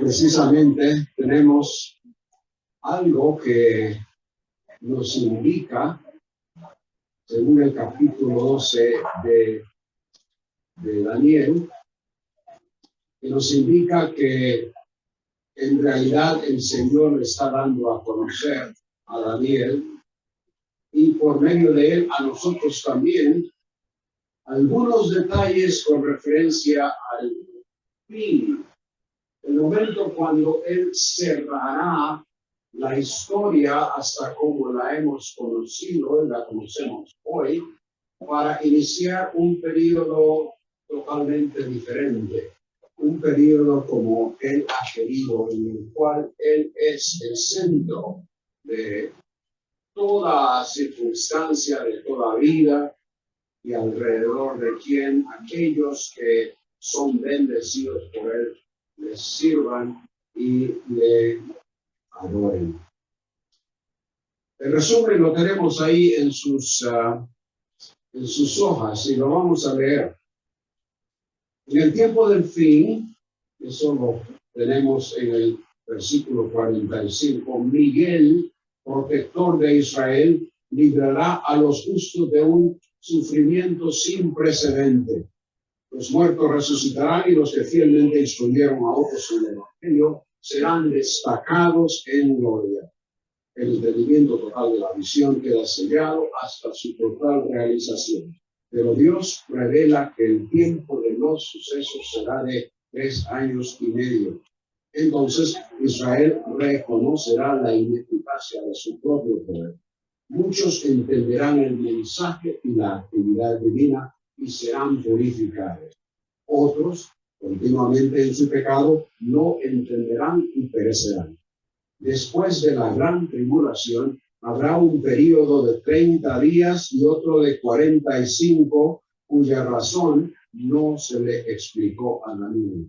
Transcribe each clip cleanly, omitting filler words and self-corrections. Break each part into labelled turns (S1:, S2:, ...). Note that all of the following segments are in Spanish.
S1: precisamente tenemos algo que nos indica, según el capítulo 12 de Daniel, que nos indica que en realidad el Señor le está dando a conocer a Daniel y por medio de él a nosotros también algunos detalles con referencia al fin, el momento cuando él cerrará la historia hasta como la hemos conocido y la conocemos hoy, para iniciar un periodo totalmente diferente, un periodo como él ha querido, en el cual él es el centro de toda circunstancia, de toda vida, y alrededor de quien aquellos que son bendecidos por él les sirvan y le adoren. El resumen lo tenemos ahí en sus hojas y lo vamos a leer. En el tiempo del fin, eso lo tenemos en el versículo 45, Miguel, protector de Israel, librará a los justos de un sufrimiento sin precedente. Los muertos resucitarán y los que fielmente instruyeron a otros en el Evangelio serán destacados en gloria. El entendimiento total de la visión queda sellado hasta su total realización. Pero Dios revela que el tiempo de los sucesos será de 3 años y medio. Entonces Israel reconocerá la ineficacia de su propio poder. Muchos entenderán el mensaje y la actividad divina y serán purificados. Otros, continuamente en su pecado, no entenderán y perecerán. Después de la gran tribulación, habrá un período de 30 días y otro de 45, cuya razón no se le explicó a Daniel.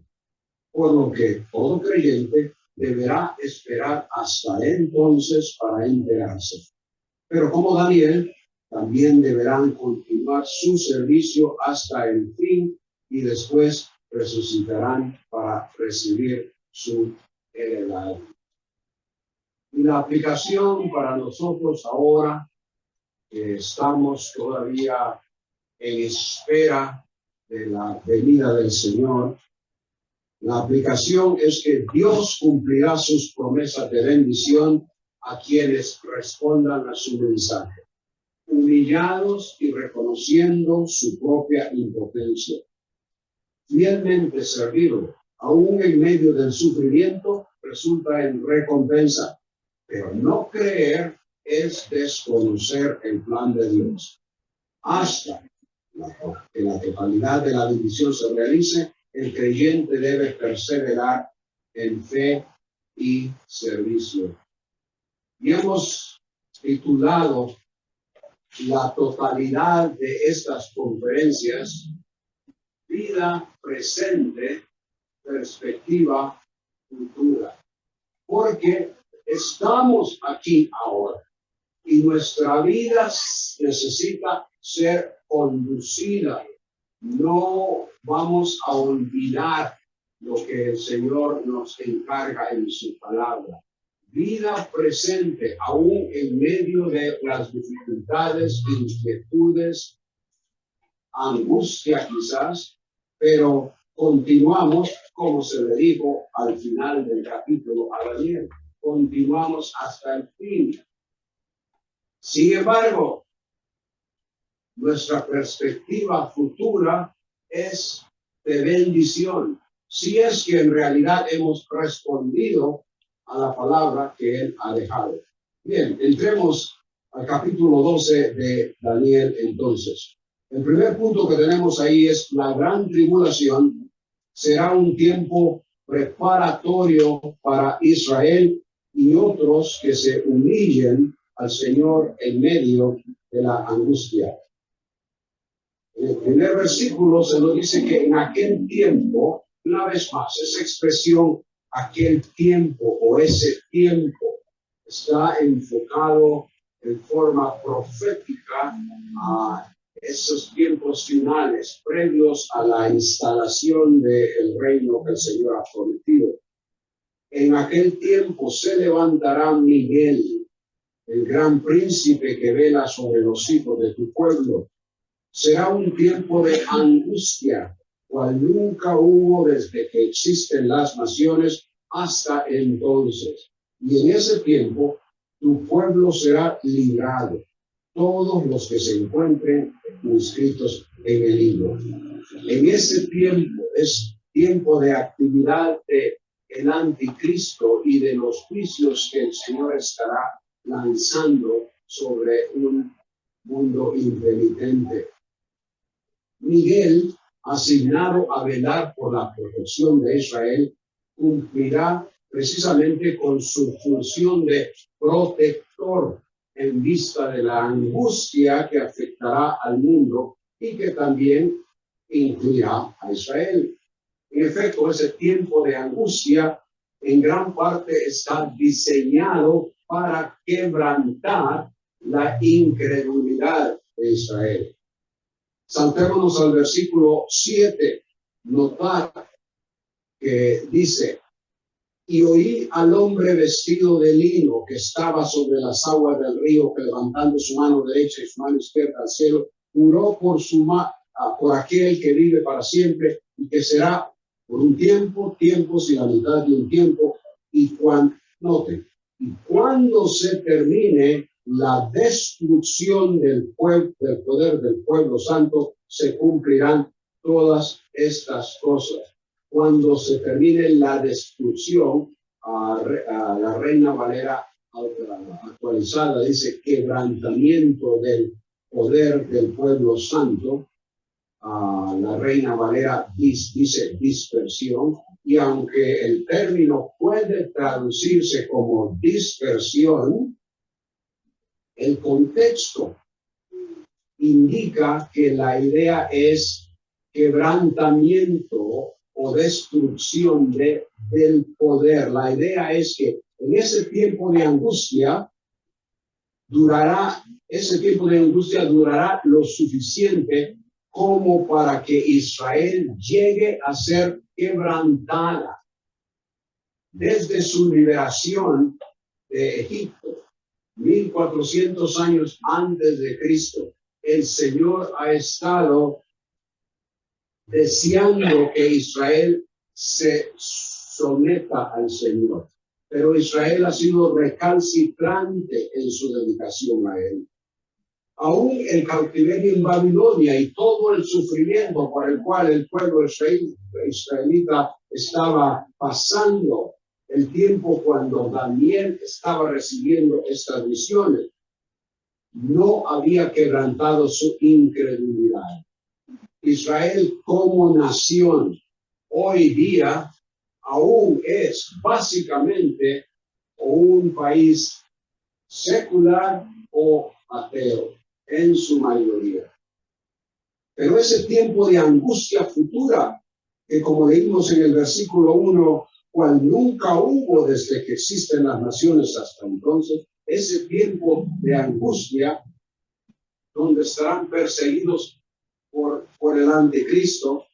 S1: Por lo que todo creyente deberá esperar hasta entonces para enterarse. Pero como Daniel, también deberán continuar su servicio hasta el fin y después resucitarán para recibir su heredad. Y la aplicación para nosotros ahora, que estamos todavía en espera de la venida del Señor, la aplicación es que Dios cumplirá sus promesas de bendición a quienes respondan a su mensaje, humillados y reconociendo su propia impotencia. Fielmente servirlo, aún en medio del sufrimiento, resulta en recompensa. Pero no creer es desconocer el plan de Dios. Hasta que la totalidad de la bendición se realice, el creyente debe perseverar en fe y servicio. Y hemos titulado la totalidad de estas conferencias Vida presente, perspectiva futura. Porque estamos aquí ahora y nuestra vida necesita ser conducida. No vamos a olvidar lo que el Señor nos encarga en su palabra. Vida presente, aún en medio de las dificultades, inquietudes, angustia quizás, pero continuamos, como se le dijo al final del capítulo a Daniel, continuamos hasta el fin. Sin embargo, nuestra perspectiva futura es de bendición, si es que en realidad hemos respondido a la palabra que él ha dejado. Bien, entremos al capítulo 12 de Daniel entonces. El primer punto que tenemos ahí es la gran tribulación será un tiempo preparatorio para Israel y otros que se humillen al Señor en medio de la angustia. En el primer versículo se nos dice que en aquel tiempo, una vez más, esa expresión, aquel tiempo o ese tiempo, está enfocado en forma profética a esos tiempos finales previos a la instalación del reino que el Señor ha prometido. En aquel tiempo se levantará Miguel, el gran príncipe que vela sobre los hijos de tu pueblo. Será un tiempo de angustia, cual nunca hubo desde que existen las naciones hasta entonces. Y en ese tiempo tu pueblo será librado, todos los que se encuentren inscritos en el libro. En ese tiempo es tiempo de actividad del anticristo y de los juicios que el Señor estará lanzando sobre un mundo impenitente. Miguel, asignado a velar por la protección de Israel, cumplirá precisamente con su función de protector en vista de la angustia que afectará al mundo y que también incluirá a Israel. En efecto, ese tiempo de angustia en gran parte está diseñado para quebrantar la incredulidad de Israel. Saltémonos al versículo 7, notar que dice: y oí al hombre vestido de lino que estaba sobre las aguas del río, que levantando su mano derecha y su mano izquierda al cielo, juró por aquel que vive para siempre y que será por un tiempo, tiempos y la mitad de un tiempo, y cuando se termine la destrucción del poder del pueblo santo, se cumplirán todas estas cosas. Cuando se termine la destrucción, la Reina Valera actualizada dice quebrantamiento del poder del pueblo santo. La Reina Valera dice dispersión, y aunque el término puede traducirse como dispersión, el contexto indica que la idea es quebrantamiento o destrucción del poder. La idea es que en ese tiempo de angustia durará lo suficiente como para que Israel llegue a ser quebrantada. Desde su liberación de Egipto, 1400 años antes de Cristo, el Señor ha estado deseando que Israel se someta al Señor. Pero Israel ha sido recalcitrante en su dedicación a él. Aún el cautiverio en Babilonia y todo el sufrimiento por el cual el pueblo israelita estaba pasando, el tiempo cuando Daniel estaba recibiendo estas visiones, no había quebrantado su incredulidad. Israel como nación hoy día aún es básicamente un país secular o ateo en su mayoría. Pero ese tiempo de angustia futura, que como leímos en el versículo 1, cual nunca hubo desde que existen las naciones hasta entonces, ese tiempo de angustia donde estarán perseguidos por el anticristo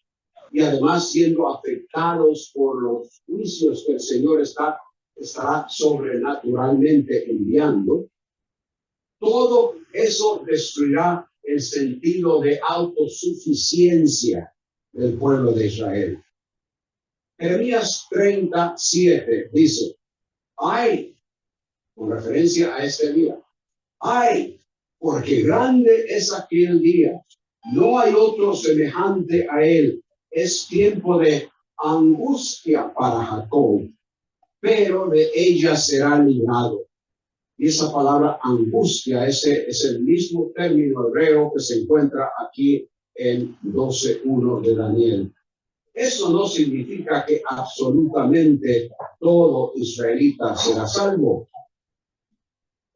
S1: y además siendo afectados por los juicios que el Señor estará sobrenaturalmente enviando. Todo eso destruirá el sentido de autosuficiencia del pueblo de Israel. Jeremías 37 dice: ay, con referencia a este día, ay, porque grande es aquel día, no hay otro semejante a él. Es tiempo de angustia para Jacob, pero de ella será librado. Y esa palabra angustia es el mismo término hebreo que se encuentra aquí en 12:1 de Daniel. Eso no significa que absolutamente todo israelita será salvo.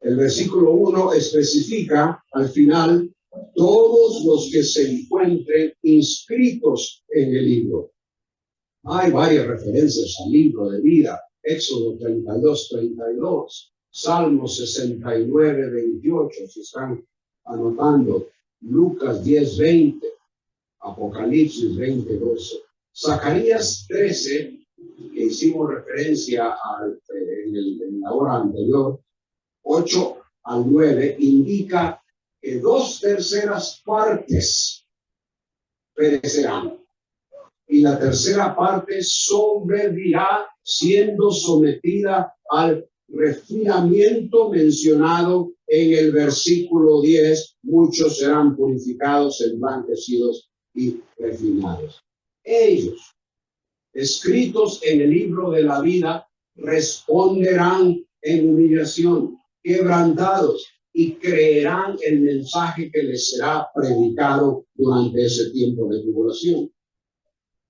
S1: El versículo 1 especifica al final todos los que se encuentren inscritos en el libro. Hay varias referencias al libro de vida: Éxodo 32:32. Salmos 69:28, si están anotando, Lucas 10:20, Apocalipsis 20:12. Zacarías 13 que hicimos referencia en la hora anterior, 8 al 9, indica que 2/3 partes perecerán y la tercera parte sobrevivirá siendo sometida al refinamiento mencionado en el versículo 10. Muchos serán purificados, emblanquecidos y refinados. Ellos, escritos en el libro de la vida, responderán en humillación, quebrantados, y creerán el mensaje que les será predicado durante ese tiempo de tribulación.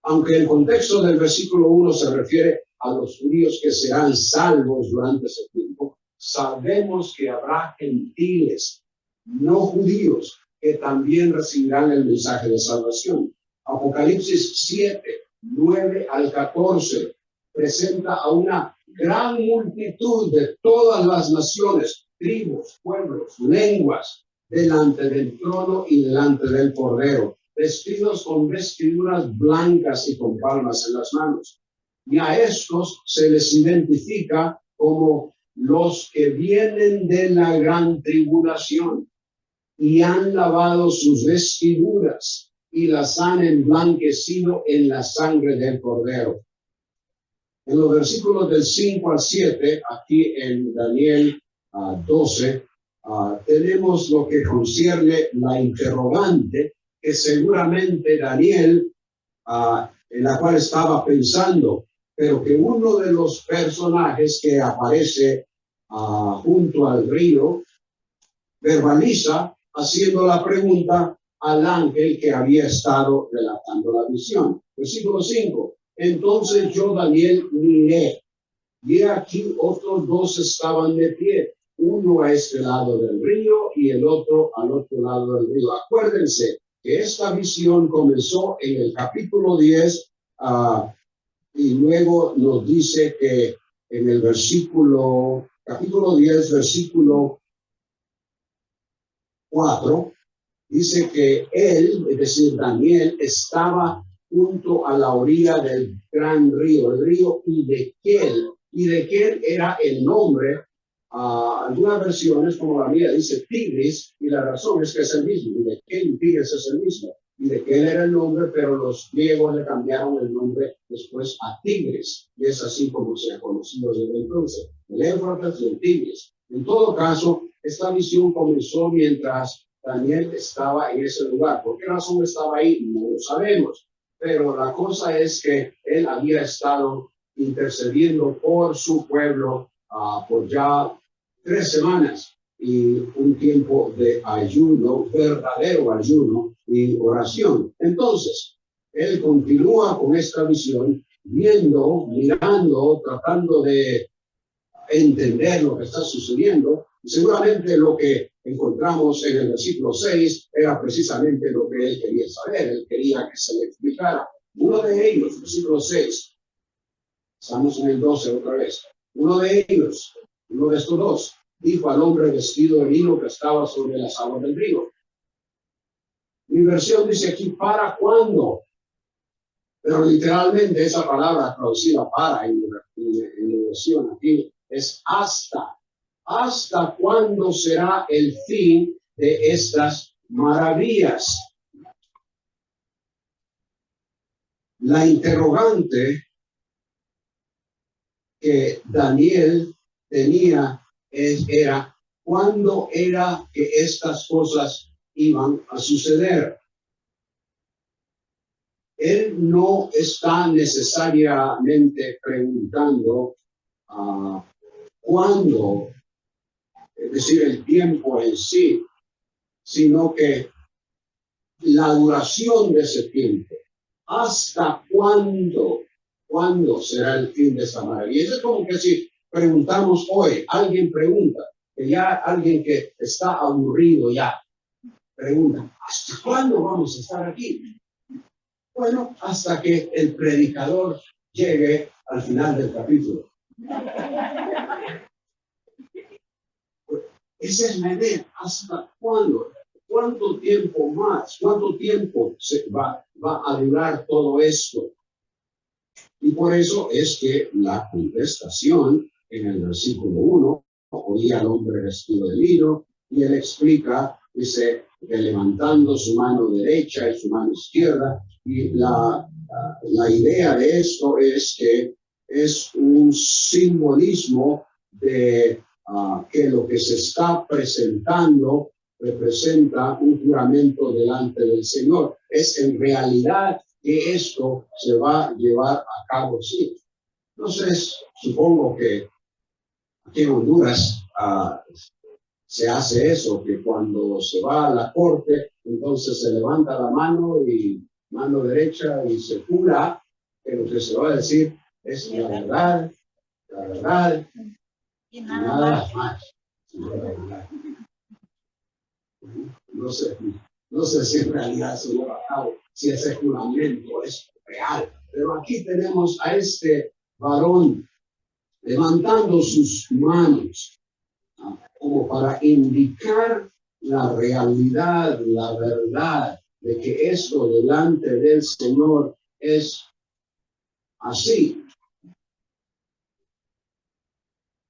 S1: Aunque el contexto del versículo 1 se refiere a los judíos que serán salvos durante ese tiempo, sabemos que habrá gentiles no judíos que también recibirán el mensaje de salvación. Apocalipsis 7, 9 al 14 presenta a una gran multitud de todas las naciones, tribus, pueblos, lenguas, delante del trono y delante del Cordero, vestidos con vestiduras blancas y con palmas en las manos. Y a estos se les identifica como los que vienen de la gran tribulación y han lavado sus vestiduras y las han emblanquecido en la sangre del Cordero. En los versículos del 5 al 7, aquí en Daniel 12, tenemos lo que concierne la interrogante que seguramente Daniel, en la cual estaba pensando, pero que uno de los personajes que aparece junto al río verbaliza haciendo la pregunta al ángel que había estado relatando la visión. Versículo 5. Entonces yo, Daniel, miré, y aquí otros 2 estaban de pie, uno a este lado del río y el otro al otro lado del río. Acuérdense que esta visión comenzó en el capítulo 10 y luego nos dice que en el capítulo 10, versículo 4, dice que él, es decir, Daniel, estaba junto a la orilla del gran río, el río Hidekel. Hidekel era el nombre, algunas versiones como la mía dice Tigris, y la razón es que es el mismo. Hidekel y Tigris es el mismo. Hidekel era el nombre, pero los griegos le cambiaron el nombre después a Tigris, y es así como se ha conocido desde entonces, el Éufrates y el Tigris. En todo caso, esta visión comenzó mientras Daniel estaba en ese lugar. ¿Por qué razón estaba ahí? No lo sabemos. Pero la cosa es que él había estado intercediendo por su pueblo por ya 3 semanas y un tiempo de ayuno, verdadero ayuno y oración. Entonces, él continúa con esta visión, viendo, mirando, tratando de entender lo que está sucediendo. Seguramente lo que encontramos en el versículo 6 era precisamente lo que él quería saber. Él quería que se le explicara. Uno de ellos, versículo 6, estamos en el 12 otra vez. Uno de ellos, uno de estos 2, dijo al hombre vestido de lino que estaba sobre las aguas del río. Mi versión dice aquí, ¿para cuándo? Pero literalmente esa palabra traducida para en la versión aquí es hasta. ¿Hasta cuándo será el fin de estas maravillas? La interrogante que Daniel tenía era ¿cuándo era que estas cosas iban a suceder? Él no está necesariamente preguntando cuándo, es decir, el tiempo en sí, sino que la duración de ese tiempo. ¿Hasta cuándo será el fin de esta maravilla? Es como que si preguntamos hoy, alguien pregunta, que ya alguien que está aburrido ya, pregunta, ¿hasta cuándo vamos a estar aquí? Bueno, hasta que el predicador llegue al final del capítulo. Esa es la idea. ¿Hasta cuándo? ¿Cuánto tiempo más? ¿Cuánto tiempo va a durar todo esto? Y por eso es que la contestación en el versículo 1, oía al hombre vestido de lino, y él explica, dice, que levantando su mano derecha y su mano izquierda, y la idea de esto es que es un simbolismo de que lo que se está presentando representa un juramento delante del Señor. Es en realidad que esto se va a llevar a cabo, sí. Entonces, supongo que aquí en Honduras se hace eso, que cuando se va a la corte, entonces se levanta la mano y mano derecha y se jura que lo que se va a decir es la verdad y nada más. No sé si en realidad se lleva a cabo, si ese juramento es real. Pero aquí tenemos a este varón levantando sus manos como para indicar la realidad, la verdad de que esto delante del Señor es así,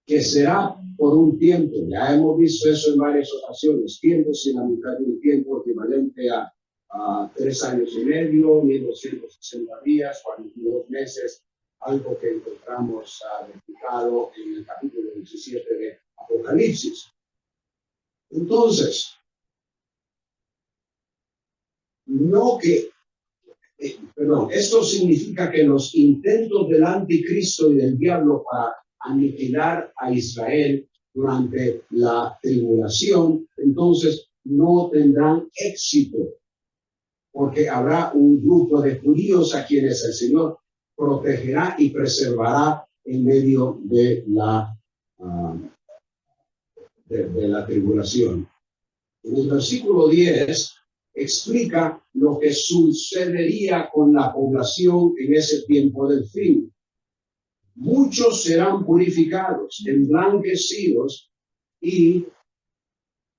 S1: que será por un tiempo. Ya hemos visto eso en varias ocasiones, tiempo sin la mitad de un tiempo equivalente a 3 años y medio, 1260 días, 42 meses, algo que encontramos replicado en el capítulo 17 de Apocalipsis. Entonces, esto significa que los intentos del anticristo y del diablo para aniquilar a Israel durante la tribulación, entonces no tendrán éxito, porque habrá un grupo de judíos a quienes el Señor protegerá y preservará en medio de la tribulación. En el versículo 10 explica lo que sucedería con la población en ese tiempo del fin. Muchos serán purificados, emblanquecidos y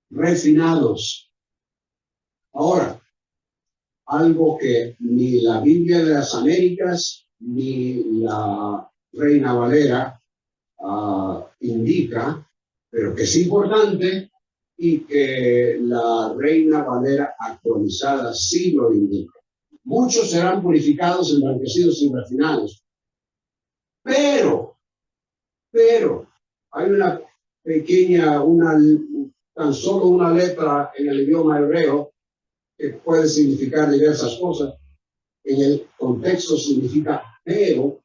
S1: refinados. Ahora, algo que ni la Biblia de las Américas ni la Reina Valera indica, pero que es importante, y que la Reina Valera actualizada sí lo indica. Muchos serán purificados, emblanquecidos y refinados. Pero, hay una pequeña, tan solo una letra en el idioma hebreo que puede significar diversas cosas. En el contexto significa pero,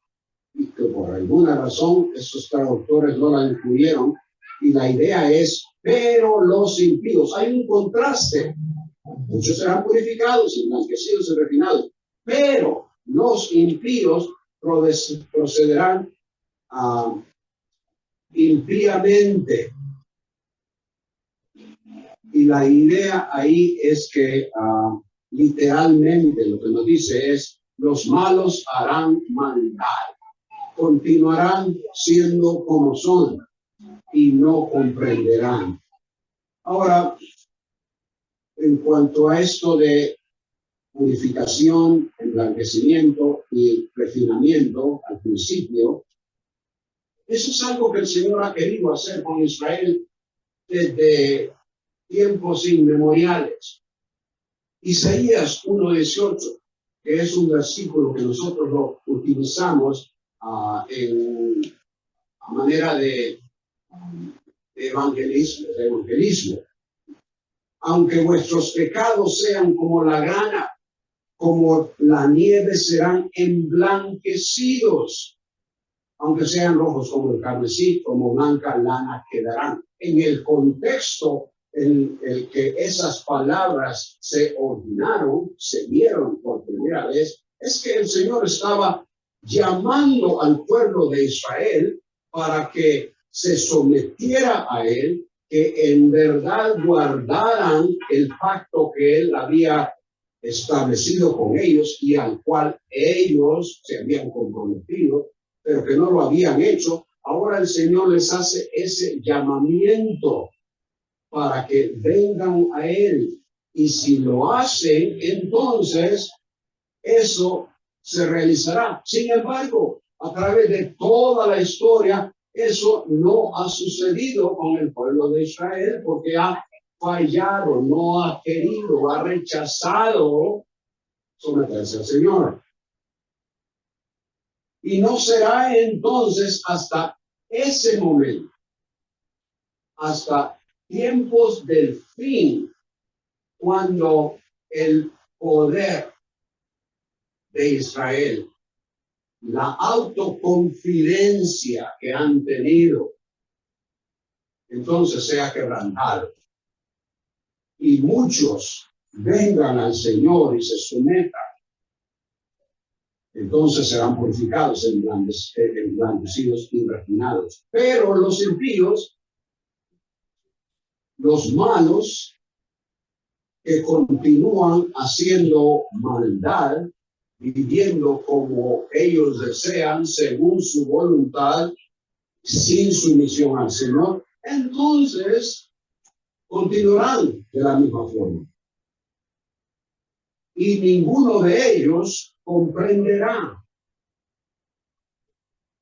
S1: y que por alguna razón esos traductores no la incluyeron, y la idea es, pero los impíos. Hay un contraste. Muchos serán purificados, emblanquecidos y refinados, pero los impíos procederán impíamente. Y la idea ahí es que literalmente lo que nos dice es, los malos harán maldad, continuarán siendo como son y no comprenderán. Ahora, en cuanto a esto de purificación, emblanquecimiento y refinamiento al principio, eso es algo que el Señor ha querido hacer con Israel desde tiempos inmemoriales. Isaías 1:18, que es un versículo que nosotros lo utilizamos a manera de evangelismo. Aunque vuestros pecados sean como la grana, como la nieve serán emblanquecidos. Aunque sean rojos como el carmesí, como blanca lana quedarán. En el contexto en el que esas palabras se originaron, se vieron por primera vez, es que el Señor estaba llamando al pueblo de Israel para que se sometiera a Él, que en verdad guardaran el pacto que Él había establecido con ellos y al cual ellos se habían comprometido, pero que no lo habían hecho. Ahora el Señor les hace ese llamamiento para que vengan a Él. Y si lo hacen, entonces eso se realizará. Sin embargo, a través de toda la historia, eso no ha sucedido con el pueblo de Israel porque ha fallado, no ha querido, ha rechazado someterse al Señor. Y no será entonces hasta ese momento, hasta tiempos del fin, cuando el poder de Israel, la autoconfidencia que han tenido, entonces sea quebrantado. Y muchos vengan al Señor y se sometan. Entonces serán purificados, engrandecidos y refinados. Pero los impíos, los malos, que continúan haciendo maldad, viviendo como ellos desean, según su voluntad, sin sumisión al Señor, entonces continuarán de la misma forma. Y ninguno de ellos comprenderá.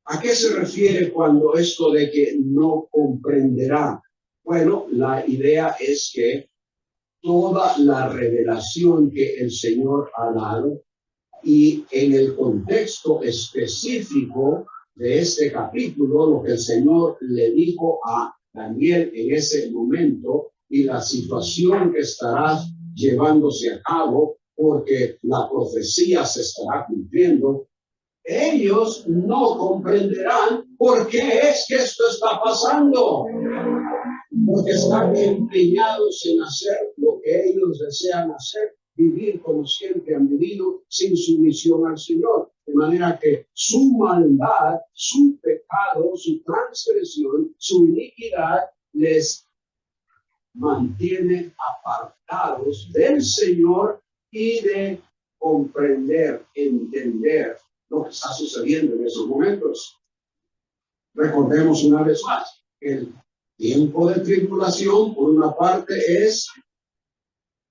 S1: ¿A qué se refiere cuando esto de que no comprenderá? Bueno, la idea es que toda la revelación que el Señor ha dado y en el contexto específico de este capítulo, lo que el Señor le dijo a Daniel en ese momento y la situación que estará llevándose a cabo, porque la profecía se estará cumpliendo, ellos no comprenderán por qué es que esto está pasando. Porque están empeñados en hacer lo que ellos desean hacer, vivir como siempre han vivido, sin sumisión al Señor. De manera que su maldad, su pecado, su transgresión, su iniquidad les mantiene apartados del Señor y de comprender, entender lo que está sucediendo en esos momentos. Recordemos una vez más, el tiempo de tribulación, por una parte, es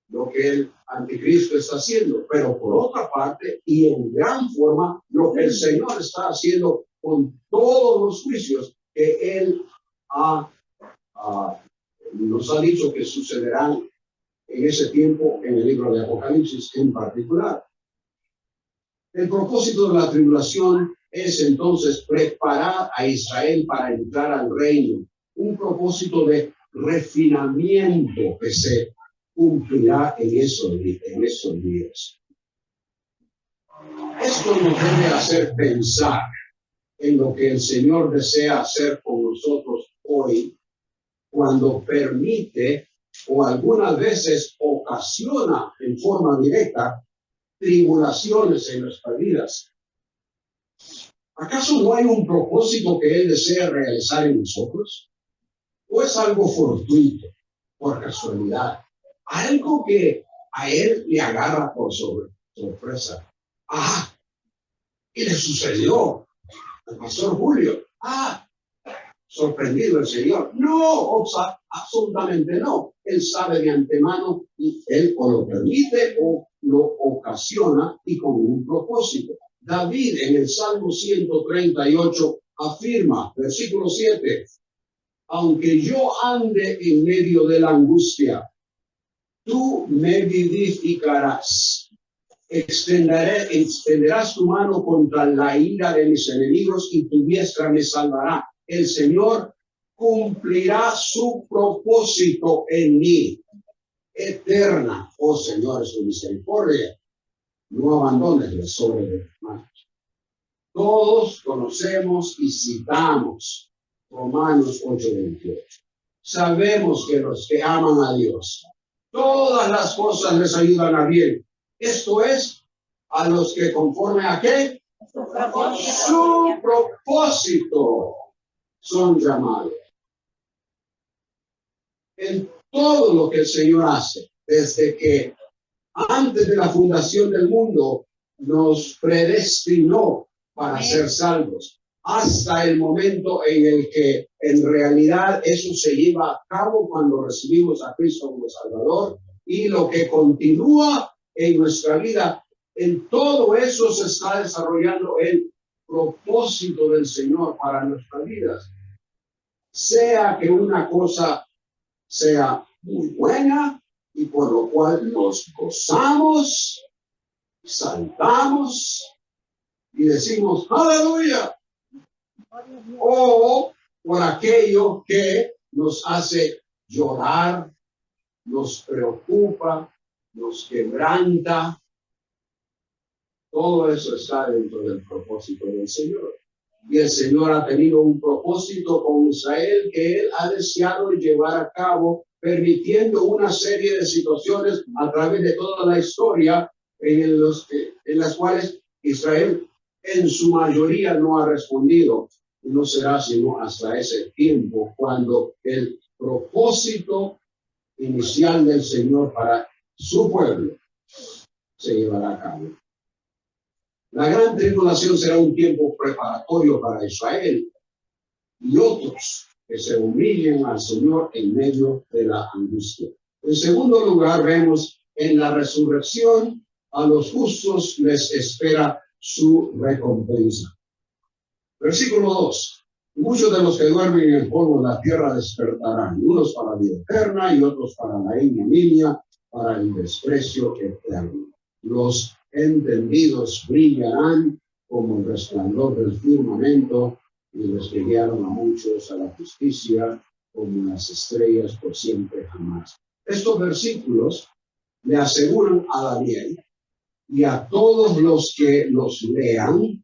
S1: lo que el anticristo está haciendo, pero por otra parte, y en gran forma, lo que el Señor está haciendo con todos los juicios que Él nos ha dicho que sucederán en ese tiempo en el libro de Apocalipsis en particular. El propósito de la tribulación es entonces preparar a Israel para entrar al reino, un propósito de refinamiento que se cumplirá en esos días. Esto nos debe hacer pensar en lo que el Señor desea hacer con nosotros hoy, cuando permite o algunas veces ocasiona en forma directa tribulaciones en nuestras vidas. ¿Acaso no hay un propósito que Él desea realizar en nosotros? ¿O es algo fortuito, por casualidad? Algo que a Él le agarra por sorpresa. Y le sucedió al pastor Julio. Sorprendido el Señor. No, absolutamente no. Él sabe de antemano y Él o lo permite o lo ocasiona y con un propósito. David en el Salmo 138 afirma, versículo 7, aunque yo ande en medio de la angustia, tú me vivificarás. Extenderás tu mano contra la ira de mis enemigos y tu diestra me salvará. El Señor cumplirá su propósito en mí. Eterna, oh Señor, es tu misericordia. No abandones las obras de tus manos. Todos conocemos y citamos Romanos 8:28. Sabemos que los que aman a Dios, todas las cosas les ayudan a bien. Esto es, a los que conforme a ¿qué? Su propósito son llamados. En todo lo que el Señor hace, desde que antes de la fundación del mundo nos predestinó para ser salvos, hasta el momento en el que en realidad eso se lleva a cabo cuando recibimos a Cristo como Salvador, y lo que continúa en nuestra vida En todo eso se está desarrollando el propósito del Señor para nuestras vidas. Sea que una cosa sea muy buena y por lo cual nos gozamos, saltamos y decimos aleluya, o por aquello que nos hace llorar, nos preocupa, nos quebranta. Todo eso está dentro del propósito del Señor. Y el Señor ha tenido un propósito con Israel que Él ha deseado llevar a cabo, permitiendo una serie de situaciones a través de toda la historia en las cuales Israel en su mayoría no ha respondido. Y no será sino hasta ese tiempo cuando el propósito inicial del Señor para su pueblo se llevará a cabo. La gran tribulación será un tiempo preparatorio para Israel y otros que se humillen al Señor en medio de la angustia. En segundo lugar, vemos en la resurrección a los justos les espera su recompensa. Versículo 2. Muchos de los que duermen en el polvo de la tierra despertarán, unos para la vida eterna y otros para la ignominia, para el desprecio eterno. Los entendidos brillarán como el resplandor del firmamento, y los que guiaron a muchos a la justicia como las estrellas por siempre jamás. Estos versículos le aseguran a Daniel y a todos los que los lean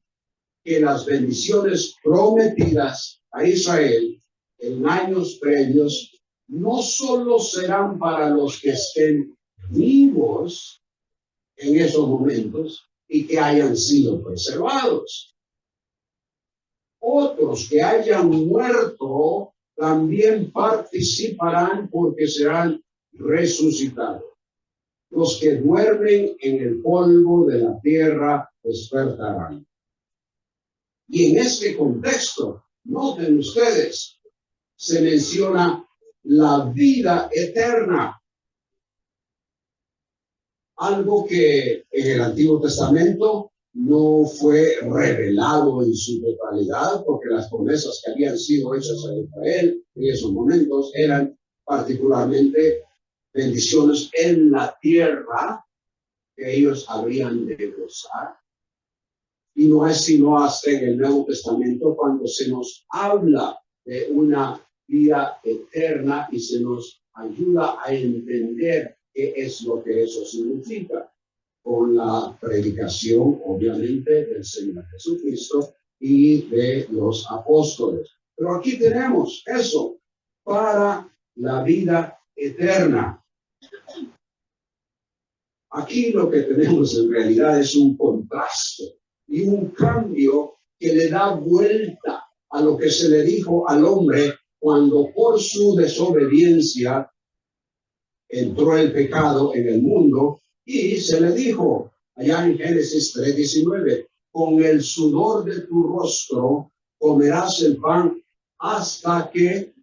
S1: que las bendiciones prometidas a Israel en años previos no solo serán para los que estén vivos en esos momentos y que hayan sido preservados. Otros que hayan muerto también participarán porque serán resucitados. Los que duermen en el polvo de la tierra despertarán. Y en este contexto, noten ustedes, se menciona la vida eterna. Algo que en el Antiguo Testamento no fue revelado en su totalidad, porque las promesas que habían sido hechas a Israel en esos momentos eran particularmente bendiciones en la tierra que ellos habrían de gozar. Y no es sino hasta en el Nuevo Testamento cuando se nos habla de una vida eterna y se nos ayuda a entender qué es lo que eso significa, con la predicación, obviamente, del Señor Jesucristo y de los apóstoles. Pero aquí tenemos eso para la vida eterna. Aquí lo que tenemos en realidad es un contraste y un cambio que le da vuelta a lo que se le dijo al hombre cuando por su desobediencia entró el pecado en el mundo, y se le dijo allá en Génesis 3:19, con el sudor de tu rostro comerás el pan hasta que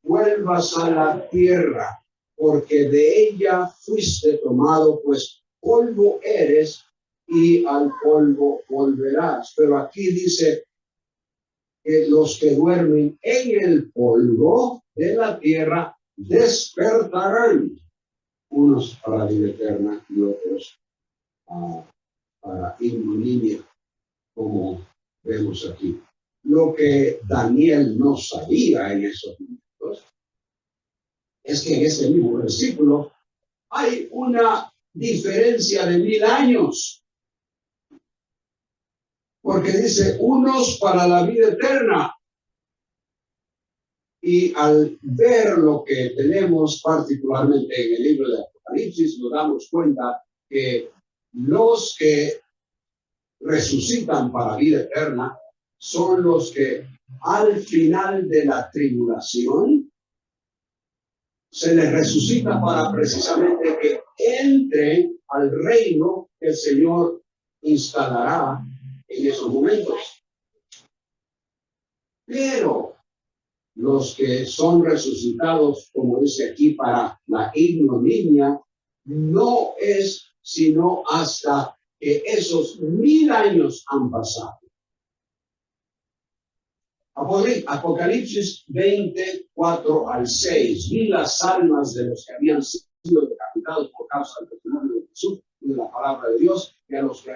S1: vuelvas a la tierra, porque de ella fuiste tomado, pues polvo eres y al polvo volverás. Pero aquí dice que los que duermen en el polvo de la tierra despertarán, unos para vida eterna y otros para ignominia, como vemos aquí. Lo que Daniel no sabía en esos momentos es que en este mismo versículo hay una diferencia de 1000 años. Porque dice, unos para la vida eterna. Y al ver lo que tenemos particularmente en el libro de Apocalipsis, nos damos cuenta que los que resucitan para vida eterna son los que al final de la tribulación se les resucita para precisamente que entren al reino que el Señor instalará en esos momentos. Pero los que son resucitados, como dice aquí, para la ignominia, no es sino hasta que esos 1000 años han pasado. Apocalipsis 24 al 6. Vi las almas de los que habían sido decapitados por causa del testimonio de Jesús y de la palabra de Dios, que a los que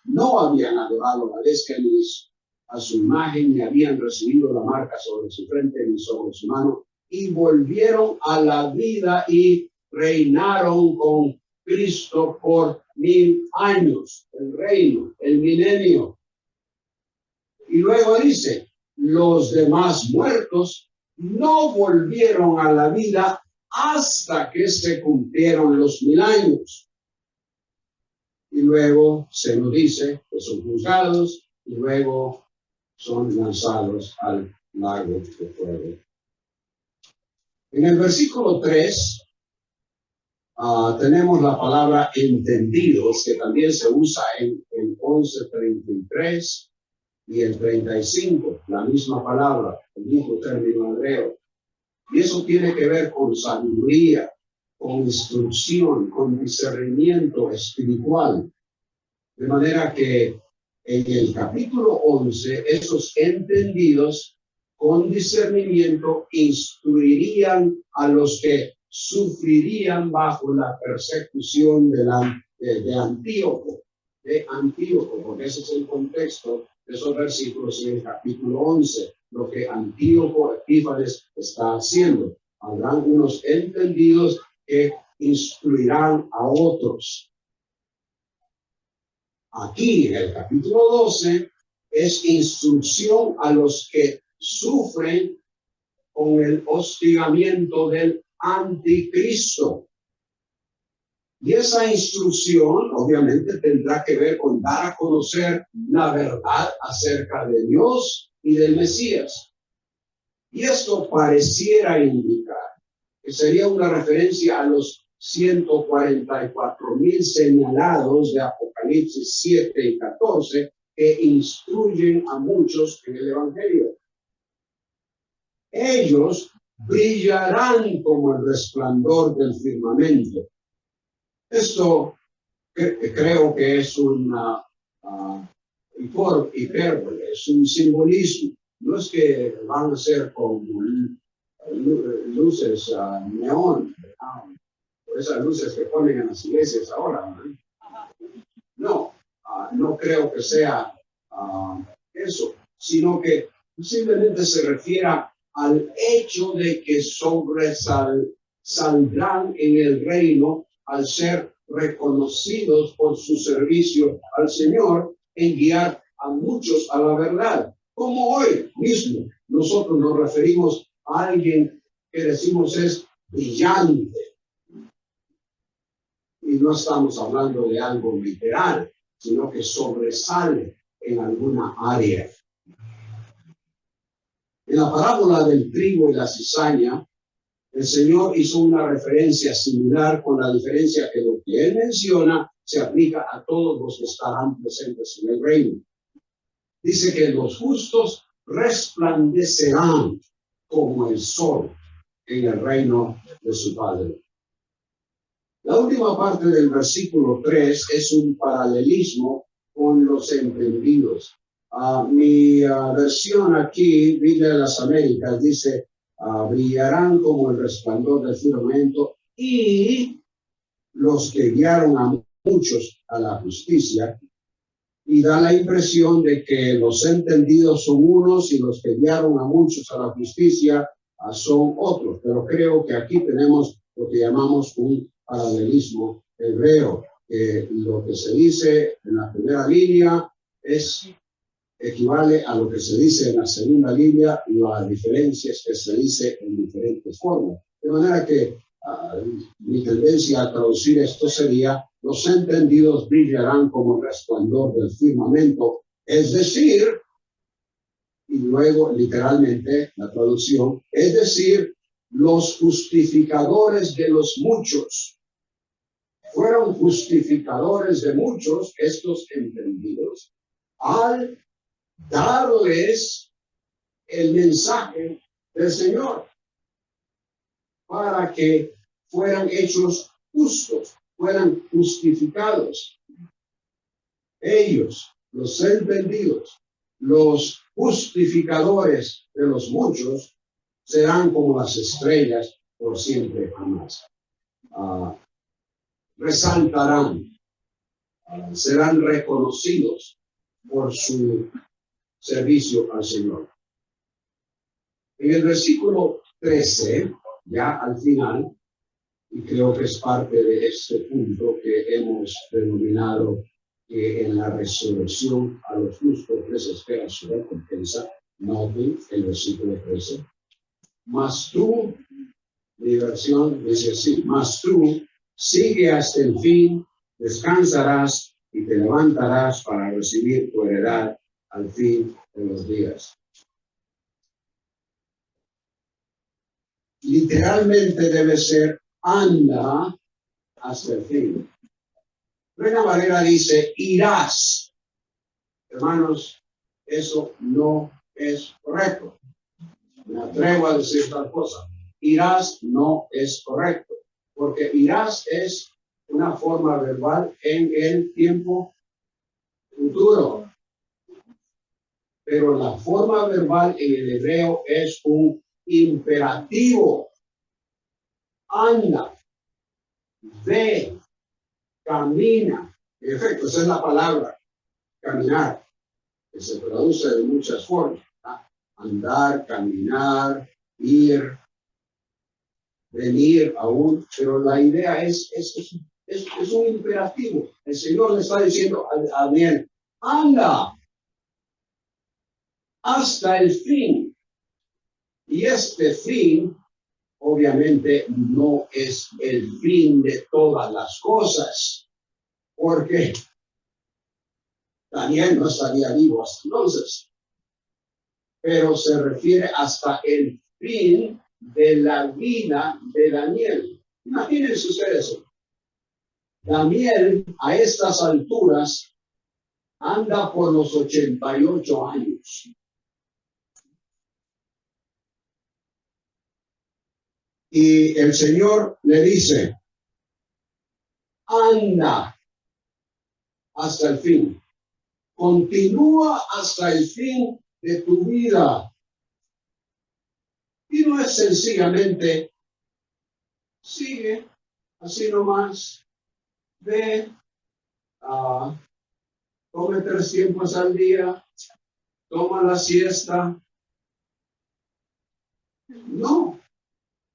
S1: no habían adorado a la bestia ni a su imagen, ni habían recibido la marca sobre su frente ni sobre su mano, y volvieron a la vida y reinaron con Cristo por 1000 años, el reino, el milenio. Y luego dice, los demás muertos no volvieron a la vida hasta que se cumplieron los 1000 años. Y luego se nos dice que son juzgados y luego son lanzados al lago de fuego. En el versículo 3 tenemos la palabra entendidos, que también se usa en el 11:33 y el 35, la misma palabra, el mismo término hebreo. Y eso tiene que ver con sabiduría, con instrucción, con discernimiento espiritual. De manera que en el capítulo 11, esos entendidos con discernimiento instruirían a los que sufrirían bajo la persecución de Antíoco, porque ese es el contexto de esos versículos en el capítulo 11, lo que Antíoco Epífanes está haciendo. Habrán unos entendidos que instruirán a otros. Aquí en el capítulo 12 es instrucción a los que sufren con el hostigamiento del anticristo. Y esa instrucción obviamente tendrá que ver con dar a conocer la verdad acerca de Dios y del Mesías. Y esto pareciera indicar que sería una referencia a los 144,000 señalados de Apocalipsis 7 y 14 que instruyen a muchos en el Evangelio. Ellos brillarán como el resplandor del firmamento. Esto creo que es una hipérbole, es un simbolismo. No es que van a ser como luces neón, esas luces que ponen en las iglesias ahora. No, no creo que sea eso, sino que simplemente se refiere al hecho de que saldrán en el reino al ser reconocidos por su servicio al Señor en guiar a muchos a la verdad. Como hoy mismo nosotros nos referimos a alguien que decimos es brillante. Y no estamos hablando de algo literal, sino que sobresale en alguna área. En la parábola del trigo y la cizaña, el Señor hizo una referencia similar, con la diferencia que lo que Él menciona se aplica a todos los que estarán presentes en el reino. Dice que los justos resplandecerán como el sol en el reino de su Padre. La última parte del versículo 3 es un paralelismo con los entendidos. Mi versión aquí, Biblia de las Américas, dice, brillarán como el resplandor del firmamento, y los que guiaron a muchos a la justicia, y da la impresión de que los entendidos son unos y los que guiaron a muchos a la justicia son otros. Pero creo que aquí tenemos lo que llamamos un paralelismo hebreo. Lo que se dice en la primera línea equivale a lo que se dice en la segunda línea, y la diferencia es que se dice en diferentes formas. De manera que mi tendencia a traducir esto sería: los entendidos brillarán como el resplandor del firmamento, es decir, y luego literalmente la traducción, es decir, los justificadores de los muchos. Fueron justificadores de muchos estos entendidos al darles el mensaje del Señor para que fueran hechos justos, fueran justificados. Ellos, los entendidos, los justificadores de los muchos, serán como las estrellas por siempre jamás. Resaltarán, serán reconocidos por su servicio al Señor. En el versículo 13, ya al final, y creo que es parte de este punto que hemos denominado que en la resurrección a los justos les espera su recompensa. Noten el versículo 13. Mas tú, mi versión dice así, mas tú sigue hasta el fin, descansarás y te levantarás para recibir tu heredad al fin de los días. Literalmente debe ser anda hasta el fin. Reina Valera dice irás. Hermanos, eso no es correcto. Me atrevo a decir tal cosa. Irás no es correcto, porque irás es una forma verbal en el tiempo futuro. Pero la forma verbal en el hebreo es un imperativo. Anda, ve, camina. En efecto, esa es la palabra, caminar, que se traduce de muchas formas. Andar, caminar, ir, venir aún, pero la idea es un imperativo. El Señor le está diciendo a Daniel, anda hasta el fin. Y este fin, obviamente, no es el fin de todas las cosas, porque Daniel no estaría vivo hasta entonces. Pero se refiere hasta el fin de la vida de Daniel. Imagínense ustedes eso. Daniel a estas alturas anda por los 88 años. Y el Señor le dice, anda hasta el fin. Continúa hasta el fin de tu vida. Y no es sencillamente, sigue así nomás, ve, come 3 tiempos al día, toma la siesta. No,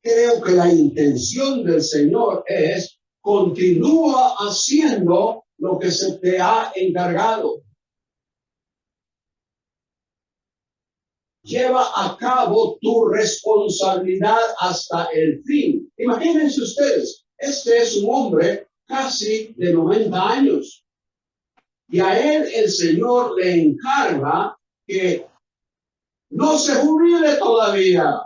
S1: creo que la intención del Señor es continúa haciendo lo que se te ha encargado. Lleva a cabo tu responsabilidad hasta el fin. Imagínense ustedes, este es un hombre casi de 90 años. Y a él el Señor le encarga que no se jubile todavía,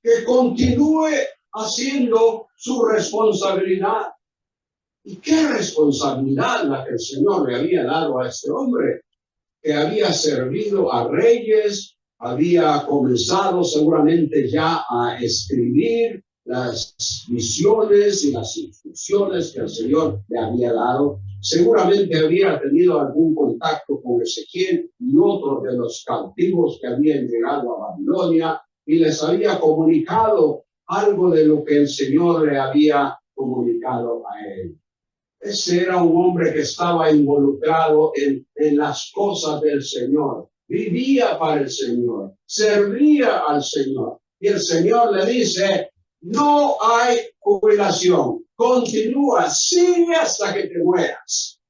S1: que continúe haciendo su responsabilidad. ¿Y qué responsabilidad la que el Señor le había dado a este hombre? Que había servido a reyes, había comenzado seguramente ya a escribir las visiones y las instrucciones que el Señor le había dado. Seguramente había tenido algún contacto con Ezequiel y otros de los cautivos que habían llegado a Babilonia y les había comunicado algo de lo que el Señor le había comunicado a él. Ese era un hombre que estaba involucrado en las cosas del Señor, vivía para el Señor, servía al Señor. Y el Señor le dice, no hay jubilación, continúa, sigue hasta que te mueras.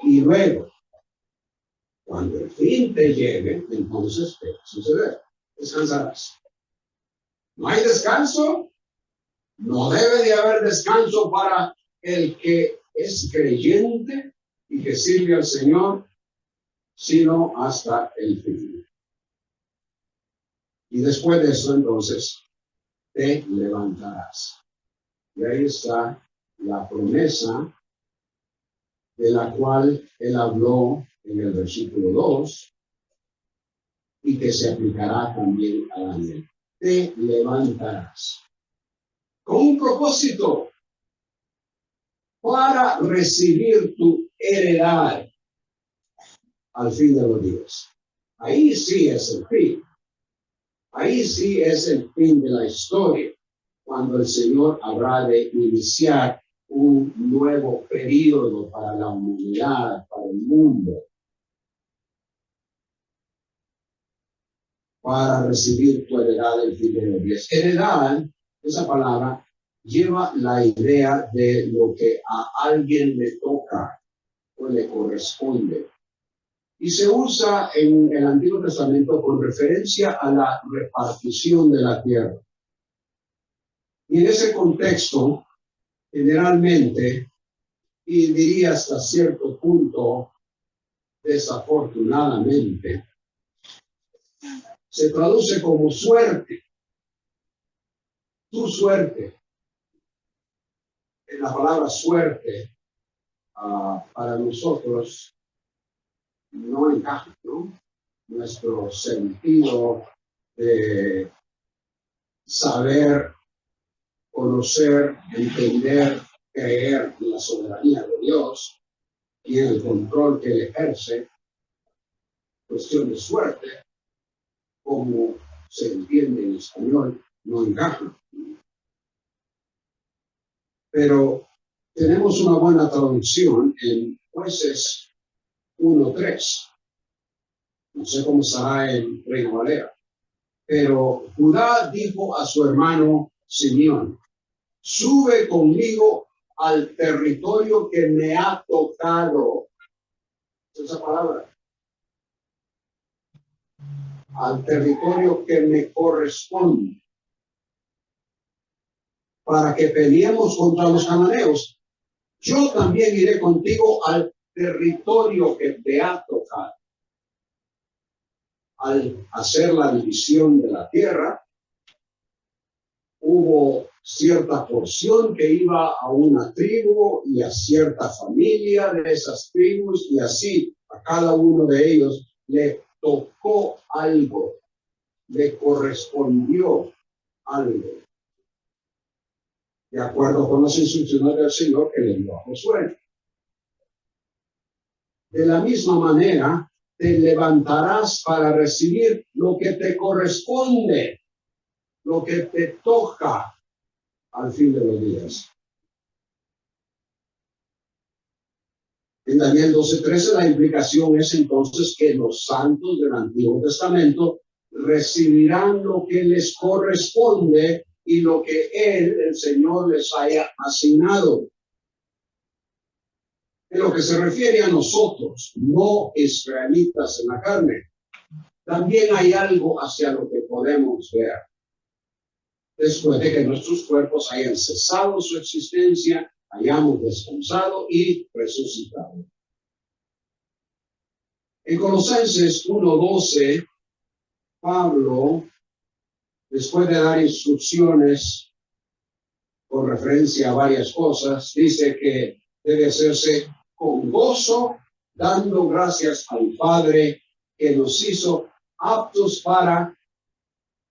S1: Y luego, cuando el fin te llegue, entonces ¿qué sucederá? Descansarás. ¿No hay descanso? No debe de haber descanso para el que es creyente y que sirve al Señor, sino hasta el fin. Y después de eso, entonces, te levantarás. Y ahí está la promesa de la cual él habló en el versículo 2 y que se aplicará también a Daniel. Te levantarás. con un propósito para recibir tu heredad al fin de los días. Ahí sí es el fin. Ahí sí es el fin de la historia, cuando el Señor habrá de iniciar un nuevo periodo para la humanidad, para el mundo, para recibir tu heredad el fin de los días. Heredad, esa palabra, lleva la idea de lo que a alguien le toca o le corresponde. Y se usa en el Antiguo Testamento con referencia a la repartición de la tierra. Y en ese contexto, generalmente, y diría hasta cierto punto, desafortunadamente, se traduce como suerte. Tu suerte. En la palabra suerte, para nosotros, no encaja, ¿no? Nuestro sentido de saber, conocer, entender, creer en la soberanía de Dios y en el control que él ejerce, cuestión de suerte, como se entiende en español, no encaja. Pero tenemos una buena traducción en Jueces 1:3. No sé cómo estará en Reina Valera. Pero Judá dijo a su hermano Simeón: sube conmigo al territorio que me ha tocado. Esa palabra. Al territorio que me corresponde, para que peleemos contra los cananeos. Yo también iré contigo al territorio que te ha tocado. Al hacer la división de la tierra, hubo cierta porción que iba a una tribu y a cierta familia de esas tribus, y así a cada uno de ellos le tocó algo, le correspondió algo, de acuerdo con las instrucciones del Señor que le dio a Josué. De la misma manera, te levantarás para recibir lo que te corresponde, lo que te toca al fin de los días. En Daniel 12:13 la implicación es entonces que los santos del Antiguo Testamento recibirán lo que les corresponde y lo que él, el Señor, les haya asignado. En lo que se refiere a nosotros, no israelitas en la carne, también hay algo hacia lo que podemos ver. Después de que nuestros cuerpos hayan cesado su existencia, hayamos descansado y resucitado. En Colosenses 1:12, Pablo, después de dar instrucciones con referencia a varias cosas, dice que debe hacerse con gozo, dando gracias al Padre que nos hizo aptos para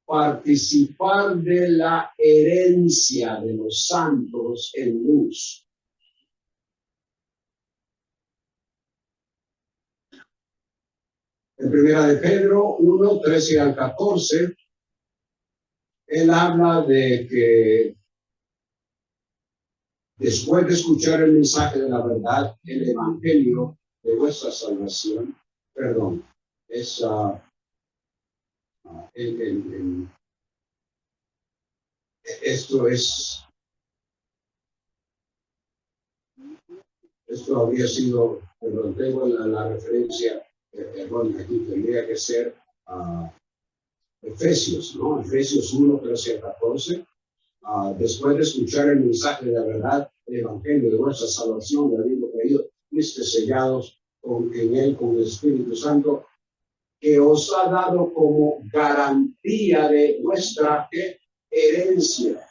S1: participar de la herencia de los santos en luz. En primera de Pedro 1:13 al 14, él habla de que después de escuchar el mensaje de la verdad, el evangelio de vuestra salvación, perdón, es esto habría sido, perdón, tengo la referencia errónea aquí, tendría que ser Efesios, ¿no? Efesios 1:13 al 14. Después de escuchar el mensaje de la verdad, el evangelio de vuestra salvación, de habiendo creído, fuiste sellados en él con el Espíritu Santo, que os ha dado como garantía de nuestra herencia,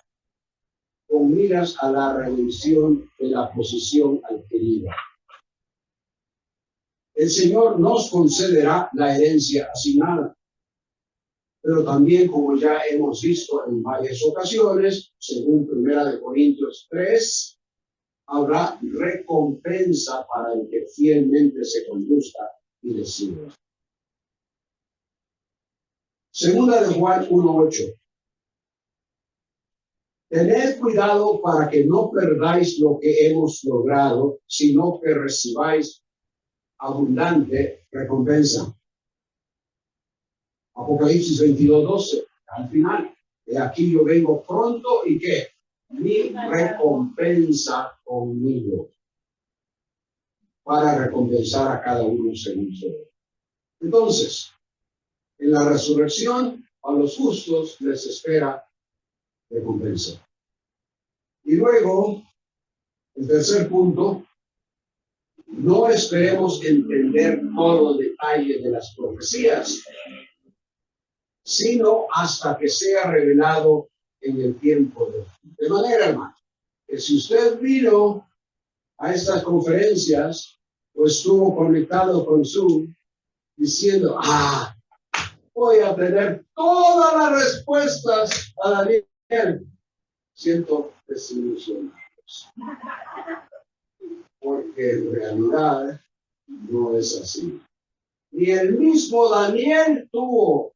S1: con miras a la redención de la posesión adquirida. El Señor nos concederá la herencia asignada. Pero también, como ya hemos visto en varias ocasiones, según 1 Corintios 3, habrá recompensa para el que fielmente se conduzca y le siga. Segunda de Juan 1:8. Tened cuidado para que no perdáis lo que hemos logrado, sino que recibáis abundante recompensa. Apocalipsis 22:12, al final. De aquí yo vengo pronto y que mi recompensa conmigo, para recompensar a cada uno según su obra. Entonces, en la resurrección, a los justos les espera recompensa. Y luego, el tercer punto, no esperemos entender todo el detalle de las profecías, sino hasta que sea revelado en el tiempo de manera, hermano, que si usted vino a estas conferencias o estuvo conectado con Zoom diciendo, voy a tener todas las respuestas a Daniel, siento desilusionados, porque en realidad no es así. Ni el mismo Daniel tuvo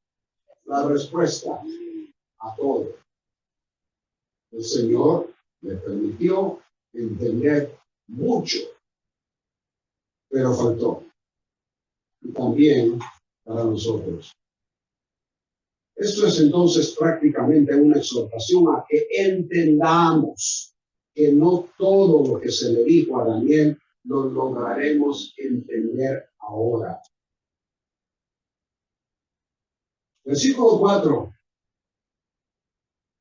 S1: la respuesta a todo. El Señor le permitió entender mucho, pero faltó. Y también para nosotros. Esto es entonces prácticamente una exhortación a que entendamos que no todo lo que se le dijo a Daniel lo lograremos entender ahora. Versículo 4.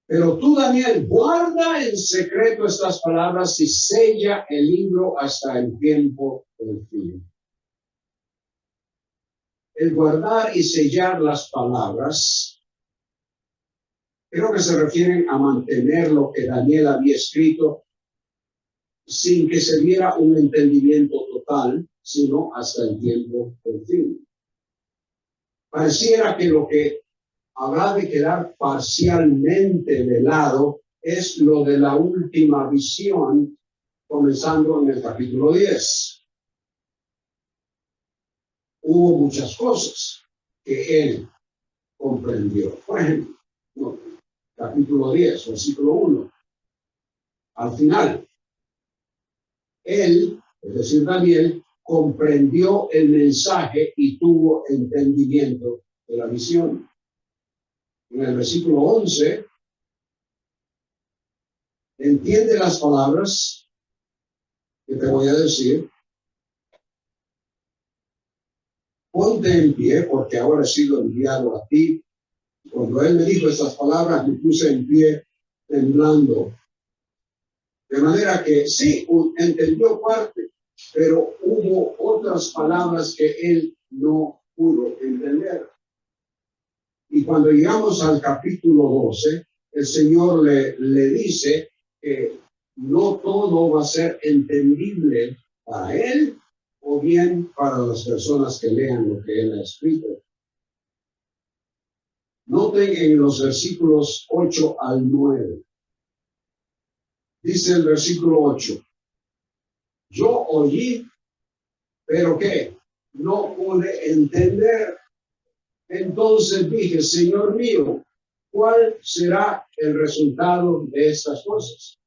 S1: Pero tú, Daniel, guarda en secreto estas palabras y sella el libro hasta el tiempo del fin. El guardar y sellar las palabras, creo que se refieren a mantener lo que Daniel había escrito sin que se diera un entendimiento total, sino hasta el tiempo del fin. Pareciera que lo que habrá de quedar parcialmente velado es lo de la última visión, comenzando en el capítulo 10. Hubo muchas cosas que él comprendió. Por ejemplo, capítulo 10, versículo 1. Al final, él, es decir, Daniel, comprendió el mensaje y tuvo entendimiento de la visión. En el versículo 11, entiende las palabras que te voy a decir. Ponte en pie, porque ahora he sido enviado a ti. Cuando él me dijo estas palabras, me puse en pie, temblando. De manera que sí, entendió parte, pero hubo otras palabras que él no pudo entender. Y cuando llegamos al capítulo 12, el Señor le dice que no todo va a ser entendible para él o bien para las personas que lean lo que él ha escrito. Noten en los versículos 8 al 9. Dice el versículo 8. Yo oí, pero ¿qué? No pude entender. Entonces dije, Señor mío, ¿cuál será el resultado de estas cosas?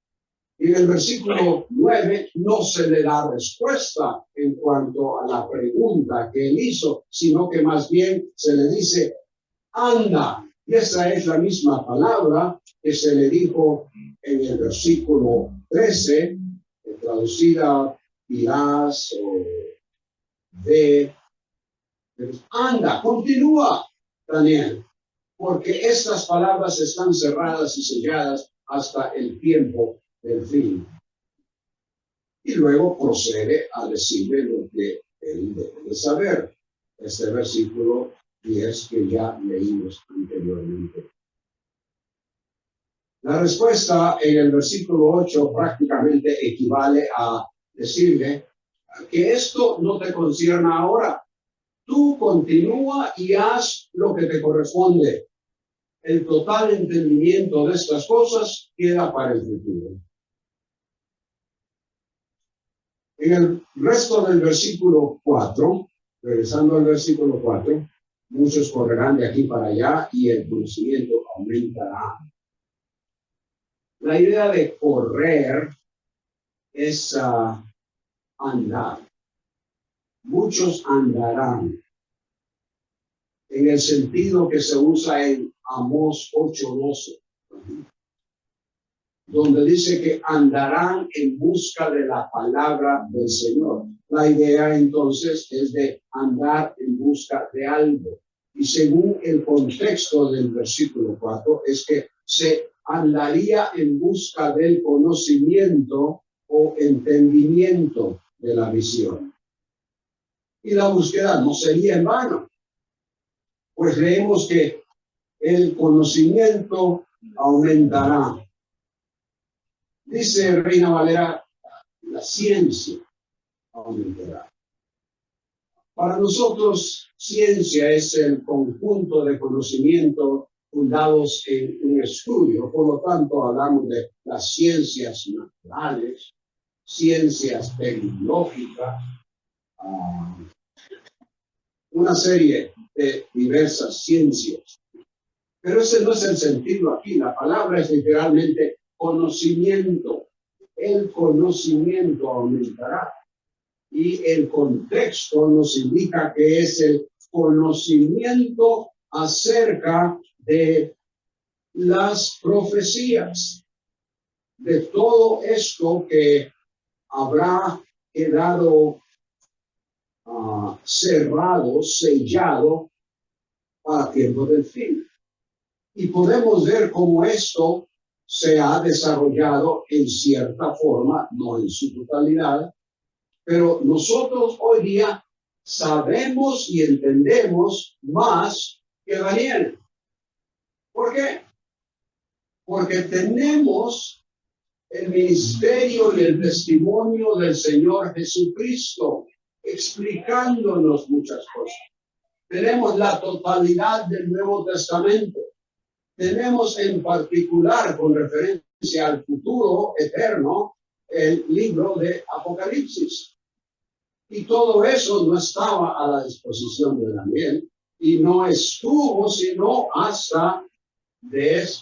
S1: Y en el versículo 9 no se le da respuesta en cuanto a la pregunta que él hizo, sino que más bien se le dice, anda. Y esa es la misma palabra que se le dijo en el versículo 13, traducida irás o ve. Anda, continúa, Daniel, porque estas palabras están cerradas y selladas hasta el tiempo del fin. Y luego procede a decirle lo que él debe de saber. Este versículo 10 que ya leímos anteriormente. La respuesta en el versículo 8 prácticamente equivale a decirle que esto no te concierne ahora. Tú continúa y haz lo que te corresponde. el total entendimiento de estas cosas queda para el futuro. En el resto del versículo 4, regresando al versículo 4, muchos correrán de aquí para allá y el conocimiento aumentará. La idea de correr es andar. Muchos andarán, en el sentido que se usa en Amós 8:12, donde dice que andarán en busca de la palabra del Señor. La idea entonces es de andar en busca de algo. Y según el contexto del versículo 4, es que se andaría en busca del conocimiento o entendimiento de la visión. Y la búsqueda no sería en vano, pues leemos que el conocimiento aumentará. Dice Reina Valera, la ciencia aumentará. Para nosotros, ciencia es el conjunto de conocimientos fundados en un estudio. Por lo tanto, hablamos de las ciencias naturales, ciencias tecnológicas, una serie de diversas ciencias. Pero ese no es el sentido aquí. La palabra es literalmente conocimiento. El conocimiento aumentará. Y el contexto nos indica que es el conocimiento acerca de las profecías, de todo esto que habrá quedado cerrado, sellado para tiempo del fin. Y podemos ver cómo esto se ha desarrollado en cierta forma, no en su totalidad, pero nosotros hoy día sabemos y entendemos más que Daniel. ¿Por qué? Porque tenemos el ministerio y el testimonio del Señor Jesucristo explicándonos muchas cosas. Tenemos la totalidad del Nuevo Testamento. Tenemos en particular, con referencia al futuro eterno, el libro de Apocalipsis. Y todo eso no estaba a la disposición de Daniel y no estuvo sino hasta,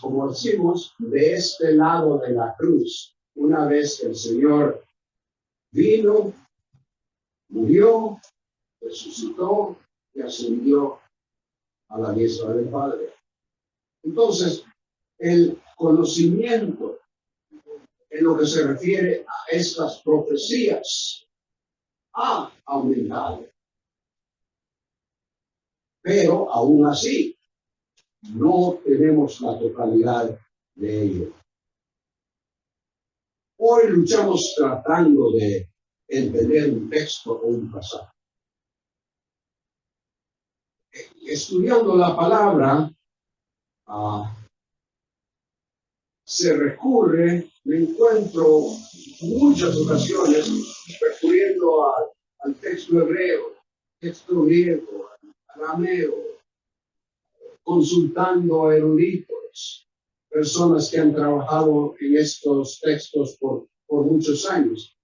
S1: como decimos, de este lado de la cruz. Una vez que el Señor vino, murió, resucitó y ascendió a la diestra del Padre. Entonces, el conocimiento en lo que se refiere a estas profecías ha aumentado. Pero aún así, no tenemos la totalidad de ello. Hoy luchamos tratando de entender un texto o un pasaje. Estudiando la palabra, se recurre, me encuentro muchas ocasiones recurriendo al texto hebreo, texto griego, arameo, consultando eruditos, personas que han trabajado en estos textos por muchos años.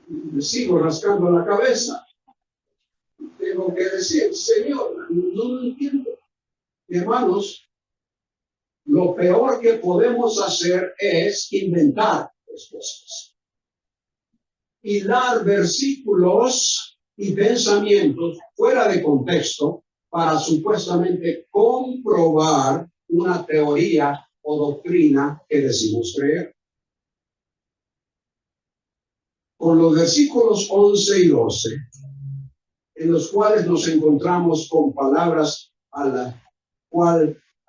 S1: Me sigo rascando la cabeza. Tengo que decir, Señor, no lo entiendo. Hermanos, lo peor que podemos hacer es inventar respuestas. Hilar versículos y pensamientos fuera de contexto para supuestamente comprobar una teoría o doctrina que decimos creer. Con los versículos 11 y 12, en los cuales nos encontramos con palabras a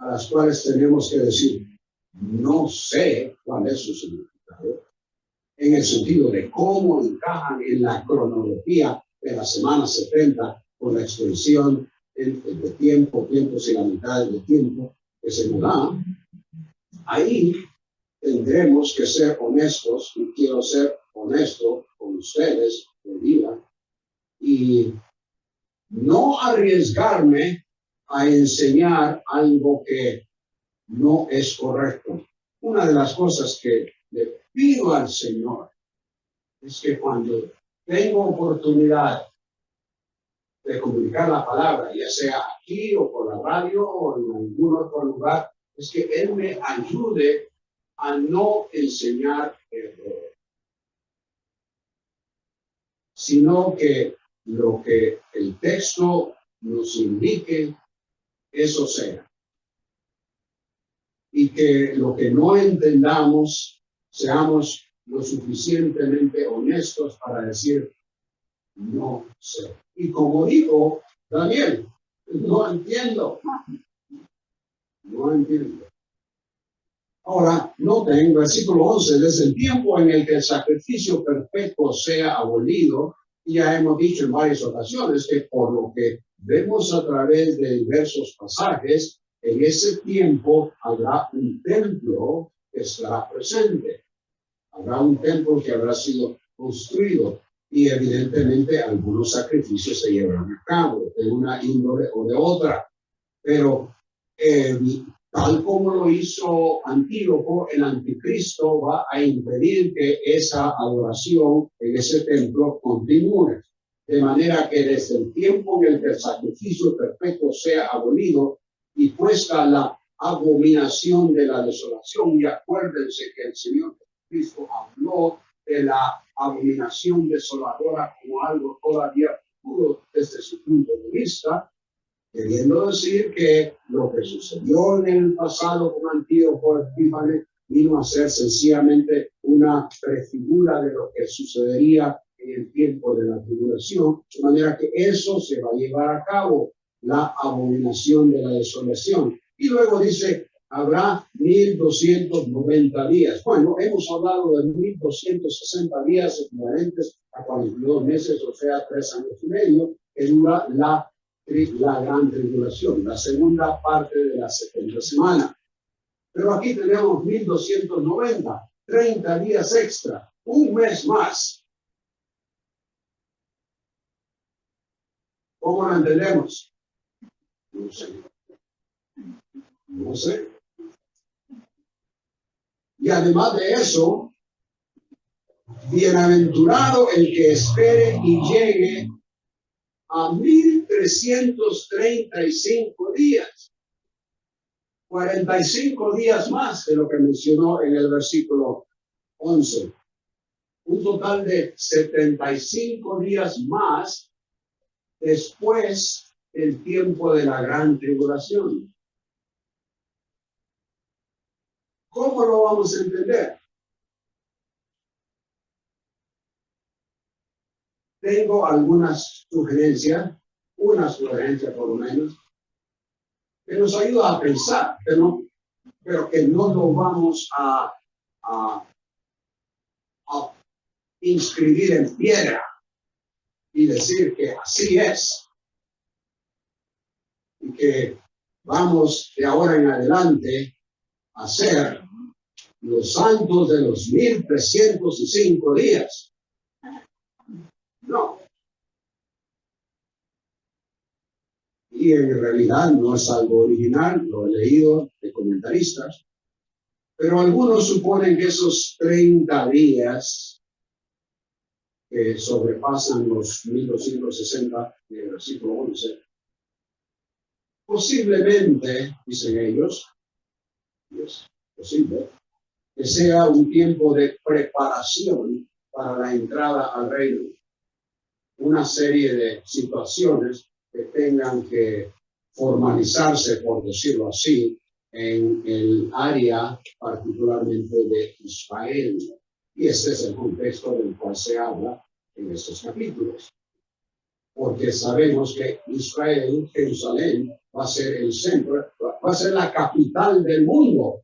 S1: las cuales tenemos que decir, no sé cuál es su significado, en el sentido de cómo encajan en la cronología de la semana 70 con la extensión de tiempos y la mitad de tiempo que se nos da. Ahí tendremos que ser honestos, y quiero ser honesto con ustedes hoy día, y no arriesgarme a enseñar algo que no es correcto. Una de las cosas que le pido al Señor es que cuando tengo oportunidad de comunicar la palabra, ya sea aquí o por la radio o en algún otro lugar, es que Él me ayude a no enseñar error, sino que lo que el texto nos indique, eso sea. Y que lo que no entendamos, seamos lo suficientemente honestos para decir, no sé. Y como dijo Daniel, no entiendo. No entiendo. Ahora, noten, versículo 11, desde el tiempo en el que el sacrificio perfecto sea abolido, y ya hemos dicho en varias ocasiones que por lo que vemos a través de diversos pasajes, en ese tiempo habrá un templo que estará presente. Habrá un templo que habrá sido construido y evidentemente algunos sacrificios se llevarán a cabo de una índole o de otra. Pero tal como lo hizo Antíoco, el anticristo va a impedir que esa adoración en ese templo continúe. De manera que desde el tiempo en el que el sacrificio perfecto sea abolido y puesta la abominación de la desolación, y acuérdense que el Señor Cristo habló de la abominación desoladora como algo todavía puro desde su punto de vista, queriendo decir que lo que sucedió en el pasado con Antíoco Epífanes vino a ser sencillamente una prefigura de lo que sucedería en el tiempo de la tribulación, de manera que eso se va a llevar a cabo, la abominación de la desolación. Y luego dice, habrá 1290 días. Bueno, hemos hablado de 1260 días equivalentes a 42 meses, o sea, 3 años y medio, que dura la gran tribulación, la segunda parte de la 70 semana. Pero aquí tenemos 1290, 30 días extra, un mes más. ¿Cómo lo entendemos? No sé. No sé. Y además de eso, bienaventurado el que espere y llegue a 1335 días. 45 días más de lo que mencionó en el versículo 11. Un total de 75 días más después del tiempo de la gran tribulación. ¿Cómo lo vamos a entender? Tengo algunas sugerencias, una sugerencia por lo menos, que nos ayuda a pensar, pero que no lo vamos a inscribir en piedra y decir que así es. Y que vamos de ahora en adelante a ser los santos de los 1305 días. No. Y en realidad no es algo original, lo he leído de comentaristas, pero algunos suponen que esos 30 días que sobrepasan los 1260 del versículo 11, posiblemente, dicen ellos, es posible, que sea un tiempo de preparación para la entrada al reino. Una serie de situaciones que tengan que formalizarse, por decirlo así, en el área particularmente de Israel. Y este es el contexto del cual se habla en estos capítulos. Porque sabemos que Israel, Jerusalén, va a ser el centro, va a ser la capital del mundo.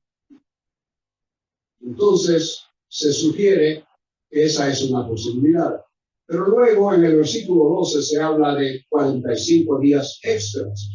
S1: Entonces, se sugiere que esa es una posibilidad. Pero luego en el versículo 12 se habla de 45 días extras.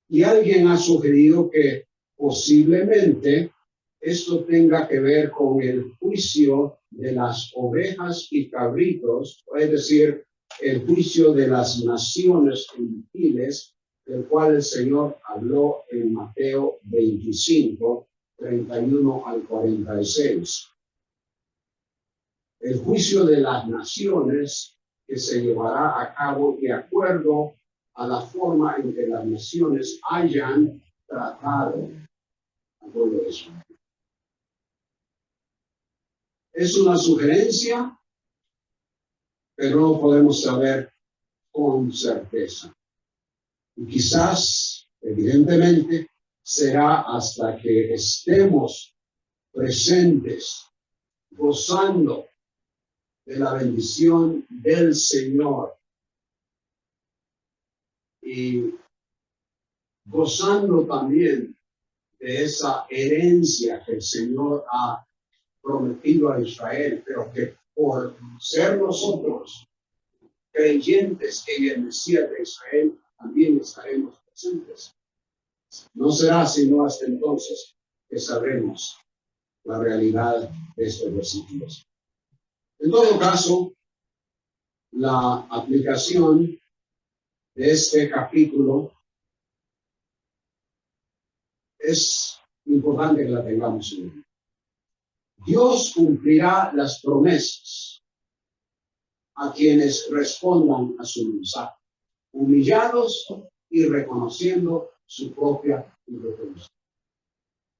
S1: Y alguien ha sugerido que posiblemente esto tenga que ver con el juicio de las ovejas y cabritos, es decir, el juicio de las naciones gentiles del cual el Señor habló en Mateo 25, 31 al 46. El juicio de las naciones que se llevará a cabo de acuerdo a la forma en que las naciones hayan tratado al pueblo de Israel. Es una sugerencia, pero no podemos saber con certeza. Y quizás, evidentemente, será hasta que estemos presentes, gozando de la bendición del Señor y gozando también de esa herencia que el Señor ha prometido a Israel, pero que por ser nosotros creyentes en el Mesías de Israel, también estaremos presentes. No será sino hasta entonces que sabremos la realidad de estos versículos. En todo caso, la aplicación de este capítulo es importante que la tengamos en mente. Dios cumplirá las promesas a quienes respondan a su mensaje, humillados y reconociendo su propia independencia.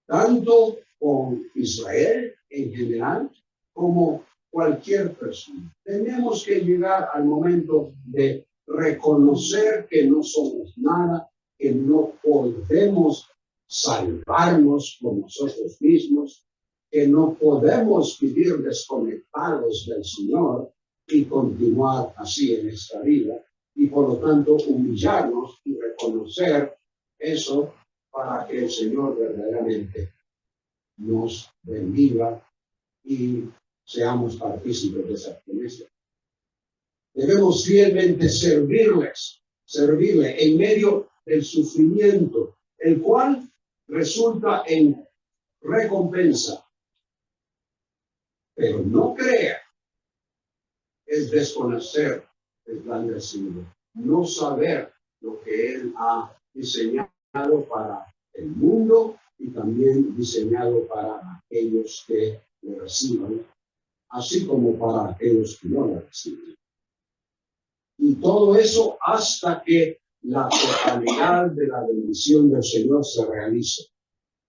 S1: Tanto con Israel en general como cualquier persona. Tenemos que llegar al momento de reconocer que no somos nada, que no podemos salvarnos por nosotros mismos, que no podemos vivir desconectados del Señor y continuar así en esta vida, y por lo tanto humillarnos y reconocer eso para que el Señor verdaderamente nos bendiga y seamos partícipes de esa promesa. Debemos fielmente servirle en medio del sufrimiento, el cual resulta en recompensa. Pero no crea es desconocer el plan del Señor, no saber lo que Él ha diseñado para el mundo y también diseñado para aquellos que lo reciban, así como para aquellos que no lo reciben. Y todo eso hasta que la totalidad de la bendición del Señor se realice.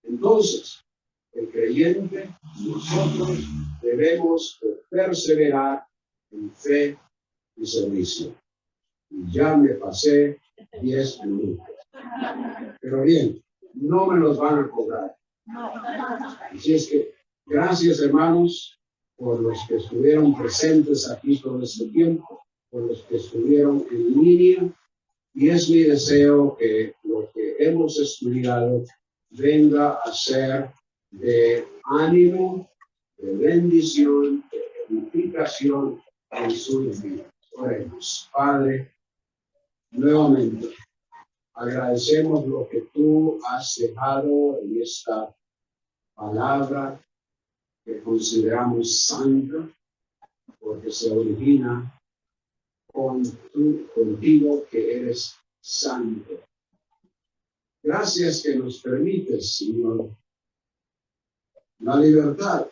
S1: Entonces, el creyente, nosotros debemos perseverar en fe y servicio. Y ya me pasé 10 minutos. Pero bien, no me los van a cobrar. Así es que, gracias hermanos, por los que estuvieron presentes aquí todo este tiempo, por los que estuvieron en línea, y es mi deseo que lo que hemos estudiado venga a ser de ánimo, de bendición, de edificación en sus vidas. Oremos. Padre, nuevamente agradecemos lo que tú has dejado en esta palabra que consideramos santa, porque se origina contigo que eres santo. Gracias que nos permites, Señor, la libertad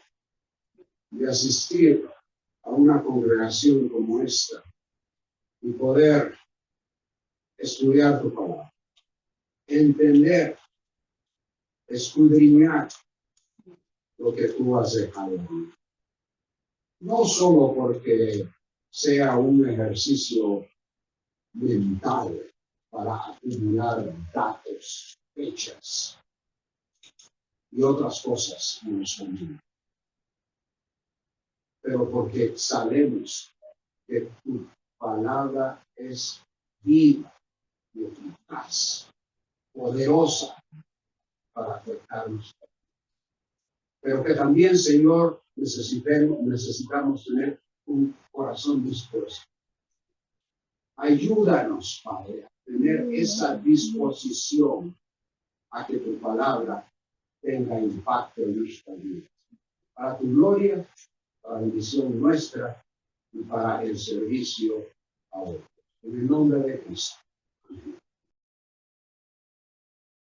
S1: de asistir a una congregación como esta y poder estudiar tu palabra, entender, escudriñar lo que tú has dejado. No solo porque sea un ejercicio mental para acumular datos, fechas y otras cosas en nuestro mundo, pero porque sabemos que tu palabra es viva y eficaz, poderosa para afectarnos. Pero que también, Señor, necesitamos tener un corazón dispuesto. Ayúdanos, Padre, a tener esa disposición a que tu palabra tenga impacto en nuestra vida. Para tu gloria, para la bendición nuestra y para el servicio a otros. En el nombre de Cristo. Amén.